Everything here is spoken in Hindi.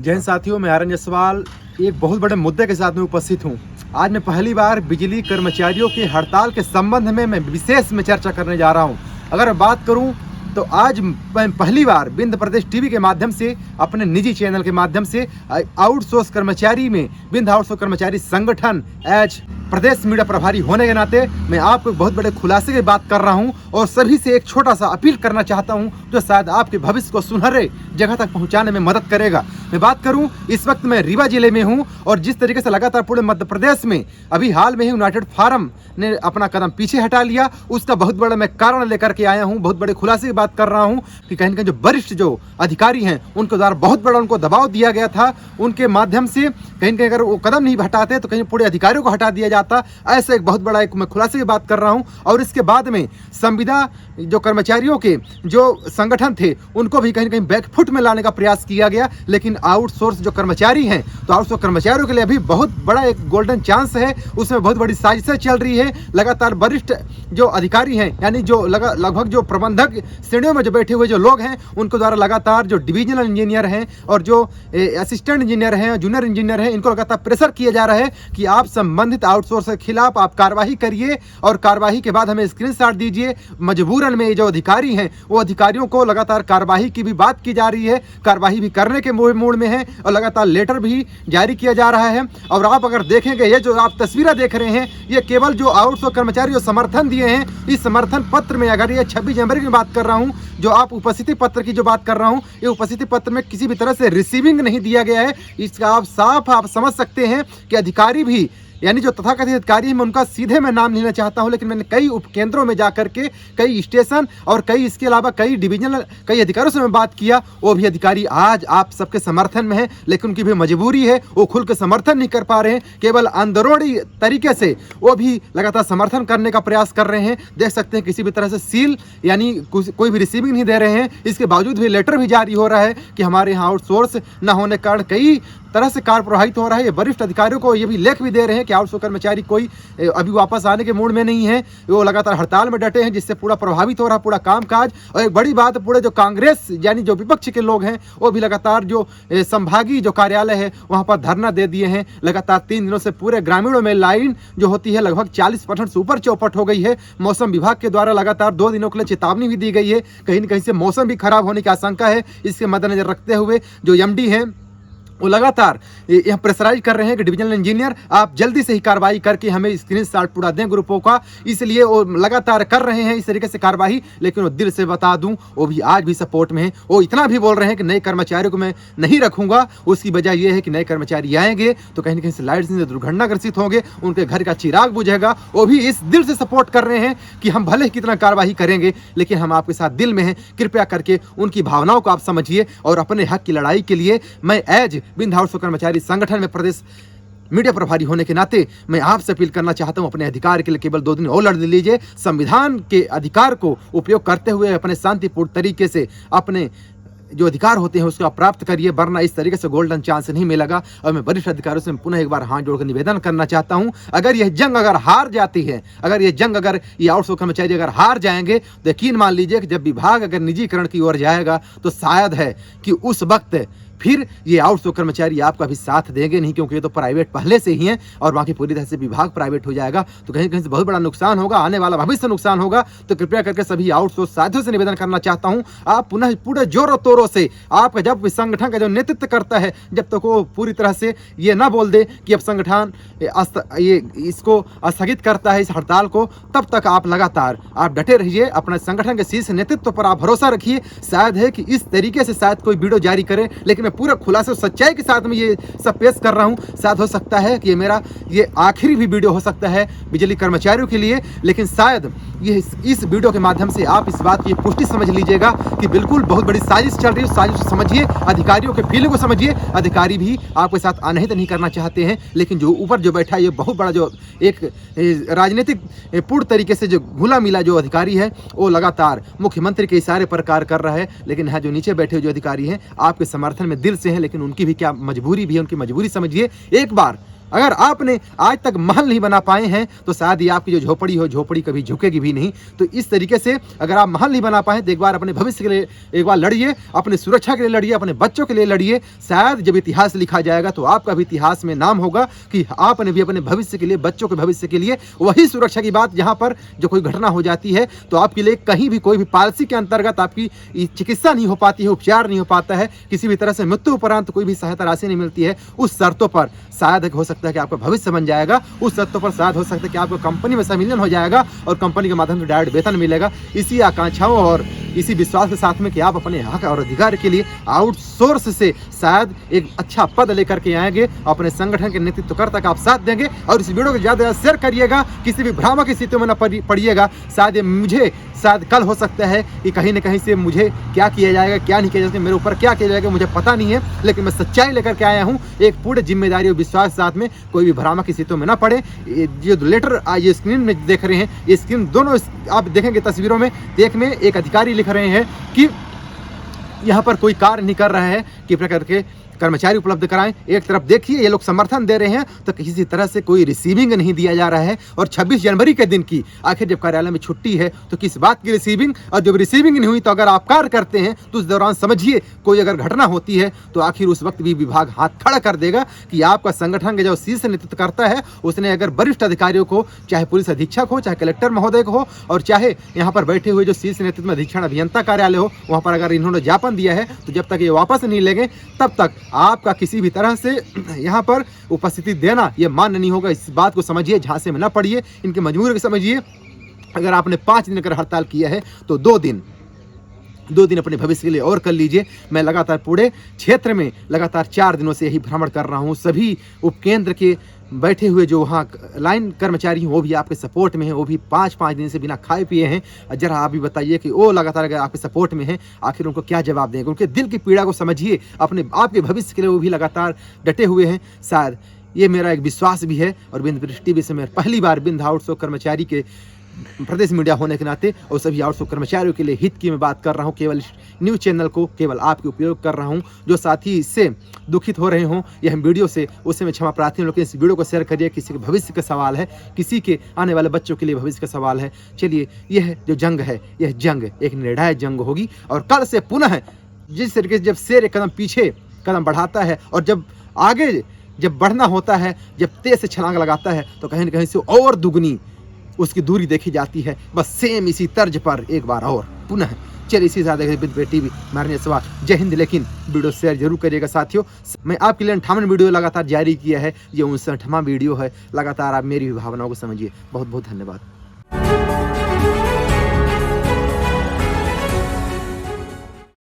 जय हिंद साथियों, मैं आर्यन जायसवाल एक बहुत बड़े मुद्दे के साथ में उपस्थित हूँ। आज मैं पहली बार बिजली कर्मचारियों की हड़ताल के संबंध में मैं विशेष में चर्चा करने जा रहा हूँ। अगर मैं बात करूँ तो आज मैं पहली बार विंध्य प्रदेश टीवी के माध्यम से, अपने निजी चैनल के माध्यम से आउटसोर्स कर्मचारी में विंध्य आउटसोर्स कर्मचारी संगठन एज प्रदेश मीडिया प्रभारी होने के नाते मैं आपको बहुत बड़े खुलासे की बात कर रहा हूं और सभी से एक छोटा सा अपील करना चाहता हूं जो शायद आपके भविष्य को सुनहरे जगह तक पहुंचाने में मदद करेगा। मैं बात करूं, इस वक्त मैं रीवा जिले में हूं और जिस तरीके से लगातार पूरे मध्य प्रदेश में अभी हाल में ही यूनाइटेड फार्म ने अपना कदम पीछे हटा लिया, उसका बहुत बड़ा मैं कारण लेकर के आया हूं। बहुत बड़े खुलासे की बात कर रहा हूं कि कहीं न कहीं जो वरिष्ठ जो अधिकारी हैं उनके द्वारा बहुत बड़ा उनको दबाव दिया गया था। उनके माध्यम से कहीं न कहीं अगर वो कदम नहीं हटाते तो कहीं पूरे अधिकारियों को हटा दिया जाता। ऐसा एक बहुत बड़ा मैं खुलासे की बात कर रहा हूं। और इसके बाद में संविदा जो कर्मचारियों के जो संगठन थे उनको भी कहीं न कहीं बैकफुट में लाने का प्रयास किया गया। लेकिन आउटसोर्स जो कर्मचारी हैं तो आउटसोर्स कर्मचारियों के लिए अभी बहुत बड़ा एक गोल्डन चांस है, उसमें बहुत बड़ी साजिशें चल रही है। लगातार वरिष्ठ जो अधिकारी हैं यानी जो लगभग जो प्रबंधक श्रेणियों में जो बैठे हुए जो लोग हैं उनको द्वारा लगातार जो डिविजनल इंजीनियर हैं और जो असिस्टेंट इंजीनियर हैं, जूनियर इंजीनियर हैं, इनको लगातार प्रेशर किया जा रहा है कि आप संबंधित आउटसोर्स के खिलाफ आप कार्रवाई करिए और कार्रवाई के बाद हमें स्क्रीनशॉट दीजिए। मजबूरन में जो अधिकारी हैं वो अधिकारियों को लगातार कार्रवाई की भी बात की जा रही है, कार्रवाई भी करने के मूड में है और लगातार लेटर भी जारी किया जा रहा है। और आप अगर देखेंगे ये जो आप तस्वीरें देख रहे हैं ये केवल जो आउटसोर्स कर्मचारी जो समर्थन दिए हैं, इस समर्थन पत्र में अगर ये 26 जनवरी की बात कर रहा हूं, जो आप उपस्थिति पत्र की जो बात कर रहा हूं, ये उपस्थिति पत्र में किसी भी तरह से रिसीविंग नहीं दिया गया है। इसका आप साफ समझ सकते हैं कि अधिकारी भी यानी जो तथाकथित अधिकारी हैं उनका सीधे मैं नाम लेना चाहता हूं, लेकिन मैंने कई उपकेंद्रों में जाकर के कई स्टेशन और कई इसके अलावा कई डिविजनल कई अधिकारियों से मैं बात किया, वो भी अधिकारी आज आप सबके समर्थन में है, लेकिन उनकी भी मजबूरी है, वो खुल के समर्थन नहीं कर पा रहे हैं। केवल अंदरूनी तरीके से वो भी लगातार समर्थन करने का प्रयास कर रहे हैं। देख सकते हैं किसी भी तरह से सील यानी कोई भी रिसीविंग नहीं दे रहे हैं। इसके बावजूद भी लेटर भी जारी हो रहा है कि हमारे यहाँ आउटसोर्स न होने के कारण कई तरह से कार्य प्रभावित हो रहा है। ये वरिष्ठ अधिकारियों को ये भी लेख भी दे रहे हैं कि आउटसोर्स कर्मचारी कोई अभी वापस आने के मूड में नहीं है, वो लगातार हड़ताल में डटे हैं, जिससे पूरा प्रभावित हो रहा है पूरा कामकाज। और एक बड़ी बात, पूरे जो कांग्रेस यानी जो विपक्ष के लोग हैं वो भी लगातार जो संभागीय जो कार्यालय है वहाँ पर धरना दे दिए हैं। लगातार 3 दिनों से पूरे ग्रामीणों में लाइन जो होती है लगभग 40% से ऊपर चौपट हो गई है। मौसम विभाग के द्वारा लगातार 2 दिनों के लिए चेतावनी भी दी गई है, कहीं न कहीं से मौसम भी खराब होने की आशंका है। इसके मद्देनजर रखते हुए जो एमडी हैं वो लगातार यहाँ प्रेशराइज कर रहे हैं कि डिविजनल इंजीनियर आप जल्दी से ही कार्रवाई करके हमें स्क्रीनशॉट पूरा दें ग्रुपों का, इसलिए वो लगातार कर रहे हैं इस तरीके से कार्रवाई। लेकिन वो दिल से बता दूं वो भी आज भी सपोर्ट में है। वो इतना भी बोल रहे हैं कि नए कर्मचारियों को मैं नहीं रखूंगा, उसकी वजह यह है कि नए कर्मचारी आएंगे तो कहीं न कहीं से लाइट से दुर्घटनाग्रसित होंगे, उनके घर का चिराग बुझेगा। वो भी इस दिल से सपोर्ट कर रहे हैं कि हम भले ही कितना कार्रवाई करेंगे लेकिन हम आपके साथ दिल में हैं। कृपया करके उनकी भावनाओं को आप समझिए और अपने हक की लड़ाई के लिए मैं एज विंध्य आउटसोर्स कर्मचारी संगठन में प्रदेश मीडिया प्रभारी होने के नाते मैं आपसे अपील करना चाहता हूं, अपने अधिकार के लिए केवल 2 दिन और लड़ लीजिए। संविधान के अधिकार को उपयोग करते हुए अपने शांतिपूर्ण तरीके से अपने जो अधिकार होते हैं उसको आप प्राप्त करिए, वरना इस तरीके से गोल्डन चांस नहीं मिलेगा। और मैं वरिष्ठ अधिकारियों से पुनः एक बार हाथ जोड़कर निवेदन करना चाहता हूं, अगर यह जंग अगर हार जाती है, अगर ये जंग अगर ये आउटसोर्स कर्मचारी अगर हार जाएंगे तो यकीन मान लीजिए कि जब विभाग अगर निजीकरण की ओर जाएगा तो शायद है कि उस वक्त फिर ये आउटसोर्स कर्मचारी आपका भी साथ देंगे नहीं, क्योंकि ये तो प्राइवेट पहले से ही हैं और बाकी पूरी तरह से विभाग प्राइवेट हो जाएगा तो कहीं कहीं से बहुत बड़ा नुकसान होगा, आने वाला भविष्य नुकसान होगा। तो कृपया करके सभी आउटसोर्स साथियों से निवेदन करना चाहता हूं, आप पुनः पूरे जोरों तोरों से आपका जब संगठन का जो नेतृत्व करता है जब तक वो पूरी तरह से ये ना बोल दे कि अब संगठन ये इसको स्थगित करता है इस हड़ताल को, तब तक आप लगातार आप डटे रहिए, अपने संगठन के शीर्ष नेतृत्व पर आप भरोसा रखिए। शायद है कि इस तरीके से शायद कोई वीडियो जारी करे, लेकिन मैं पूरा खुलासे और सच्चाई के साथ में ये सब पेश कर रहा हूं। शायद हो सकता है कि ये मेरा ये आखिरी भी वीडियो हो सकता है बिजली कर्मचारियों के लिए, लेकिन शायद ये इस वीडियो के माध्यम से आप इस बात की पुष्टि समझ लीजिएगा कि बिल्कुल बहुत बड़ी साजिश चल रही है। साजिश को समझिए, अधिकारियों के फीलिंग को समझिए। अधिकारी भी आपके साथ अनहित नहीं करना चाहते हैं, लेकिन जो ऊपर जो बैठा है ये बहुत बड़ा जो एक राजनीतिक पूर्ण तरीके से जो घुला मिला जो अधिकारी है वो लगातार मुख्यमंत्री के इशारे पर कार्य कर रहा है। लेकिन यहाँ जो नीचे बैठे जो अधिकारी हैं आपके समर्थन में दिल से हैं, लेकिन उनकी भी क्या मजबूरी भी है, उनकी मजबूरी समझिए। एक बार अगर आपने आज तक महल नहीं बना पाए हैं तो शायद ये आपकी जो झोपड़ी हो, झोपड़ी कभी झुकेगी भी नहीं। तो इस तरीके से अगर आप महल नहीं बना पाए तो एक बार अपने भविष्य के लिए एक बार लड़िए, अपनी सुरक्षा के लिए लड़िए, अपने बच्चों के लिए लड़िए। शायद जब इतिहास लिखा जाएगा तो आपका भी इतिहास में नाम होगा कि आपने भी अपने भविष्य के लिए, बच्चों के भविष्य के लिए वही सुरक्षा की बात, जहाँ पर जो कोई घटना हो जाती है तो आपके लिए कहीं भी कोई भी पॉलिसी के अंतर्गत आपकी चिकित्सा नहीं हो पाती है, उपचार नहीं हो पाता है, किसी भी तरह से मृत्यु उपरांत कोई भी सहायता राशि नहीं मिलती है, उस शर्तों पर शायद हो सकता है कि आपका भविष्य बन जाएगा। उस शर्तों पर शायद हो सकता है कि आपको कंपनी में सम्मिलन हो जाएगा और कंपनी के माध्यम से डायरेक्ट वेतन मिलेगा। इसी आकांक्षाओं और इसी विश्वास के साथ में कि आप अपने हक और अधिकार के लिए आउटसोर्स से शायद एक अच्छा पद लेकर के आएंगे, अपने संगठन के नेतृत्वकर्ता का आप साथ देंगे। और इस वीडियो को ज़्यादा शेयर करिएगा, किसी भी भ्रामक स्थितियों में न पड़िएगा। शायद मुझे शायद कल हो सकता है कि कहीं न कहीं से मुझे क्या किया जाएगा, क्या नहीं किया जाएगा, मेरे ऊपर क्या किया जाएगा मुझे पता नहीं है, लेकिन मैं सच्चाई लेकर के आया हूँ एक पूरे जिम्मेदारी और विश्वास के साथ में। कोई भी भ्रामक स्थितियों में ना पड़े। ये लेटर ये स्क्रीन में देख रहे हैं, ये स्क्रीन दोनों आप देखेंगे तस्वीरों में, देख में एक अधिकारी लिख रहे हैं कि यहाँ पर कोई कार्य नहीं कर रहा है, कृपया करके कर्मचारी उपलब्ध कराएं। एक तरफ देखिए ये लोग समर्थन दे रहे हैं तो किसी तरह से कोई रिसीविंग नहीं दिया जा रहा है। और 26 जनवरी के दिन की आखिर जब कार्यालय में छुट्टी है तो किस बात की रिसीविंग, और जब रिसीविंग नहीं हुई तो अगर आप कार्य करते हैं तो उस दौरान समझिए कोई अगर घटना होती है तो आखिर उस वक्त भी विभाग हाथ खड़ा कर देगा कि आपका संगठन का जो शीर्ष नेतृत्व करता है उसने अगर वरिष्ठ अधिकारियों को, चाहे पुलिस अधीक्षक हो, चाहे कलेक्टर महोदय को हो, और चाहे यहाँ पर बैठे हुए जो शीर्ष नेतृत्व में अधीक्षण अभियंता कार्यालय हो, वहाँ पर अगर इन्होंने ज्ञापन दिया है तो जब तक ये वापस नहीं लेंगे तब तक आपका किसी भी तरह से यहाँ पर उपस्थिति देना ये मान्य नहीं होगा। इस बात को समझिए, झांसे में ना पड़िए, इनकी मजबूरी को समझिए। अगर आपने 5 दिन अगर हड़ताल किया है तो 2 दिन अपने भविष्य के लिए और कर लीजिए। मैं लगातार पूरे क्षेत्र में लगातार 4 दिनों से यही भ्रमण कर रहा हूँ। सभी उपकेंद्र के बैठे हुए जो वहाँ लाइन कर्मचारी हैं वो भी आपके सपोर्ट में हैं, वो भी 5-5 दिन से बिना खाए पिए हैं। जरा आप भी बताइए कि वो लगातार अगर आपके सपोर्ट में हैं, आखिर उनको क्या जवाब देंगे? उनके दिल की पीड़ा को समझिए, अपने आपके भविष्य के लिए वो भी लगातार डटे हुए हैं। शायद ये मेरा एक विश्वास भी है। और बिंद दृष्टि भी से मैं पहली बार बिंद आउटसोर्स कर्मचारी के प्रदेश मीडिया होने के नाते और सभी आउटसोर्स कर्मचारियों के लिए हित की मैं बात कर रहा हूं। केवल न्यूज़ चैनल को केवल आपके उपयोग कर रहा हूं। जो साथी इससे दुखित हो रहे हों यह वीडियो से, उससे मैं क्षमा प्रार्थी हूं। लेकिन इस वीडियो को शेयर करिए, किसी के भविष्य का सवाल है, किसी के आने वाले बच्चों के लिए भविष्य का सवाल है। चलिए, यह जो जंग है, यह जंग एक निर्णायक जंग होगी। और कल से पुनः जिस तरीके से जब शेर एक कदम पीछे कदम बढ़ाता है और जब आगे जब बढ़ना होता है, जब तेज से छलांग लगाता है तो कहीं न कहीं से और दुगनी उसकी दूरी देखी जाती है। बस सेम इसी तर्ज पर एक बार और पुनः। चलिए, इसी साथ टीवी मारने सवाल। जय हिंद। लेकिन वीडियो शेयर जरूर करिएगा साथियों। मैं आपके लिए 58 वीडियो लगातार जारी किया है, ये 59वां वीडियो है। लगातार आप मेरी भावनाओं को समझिए। बहुत बहुत धन्यवाद।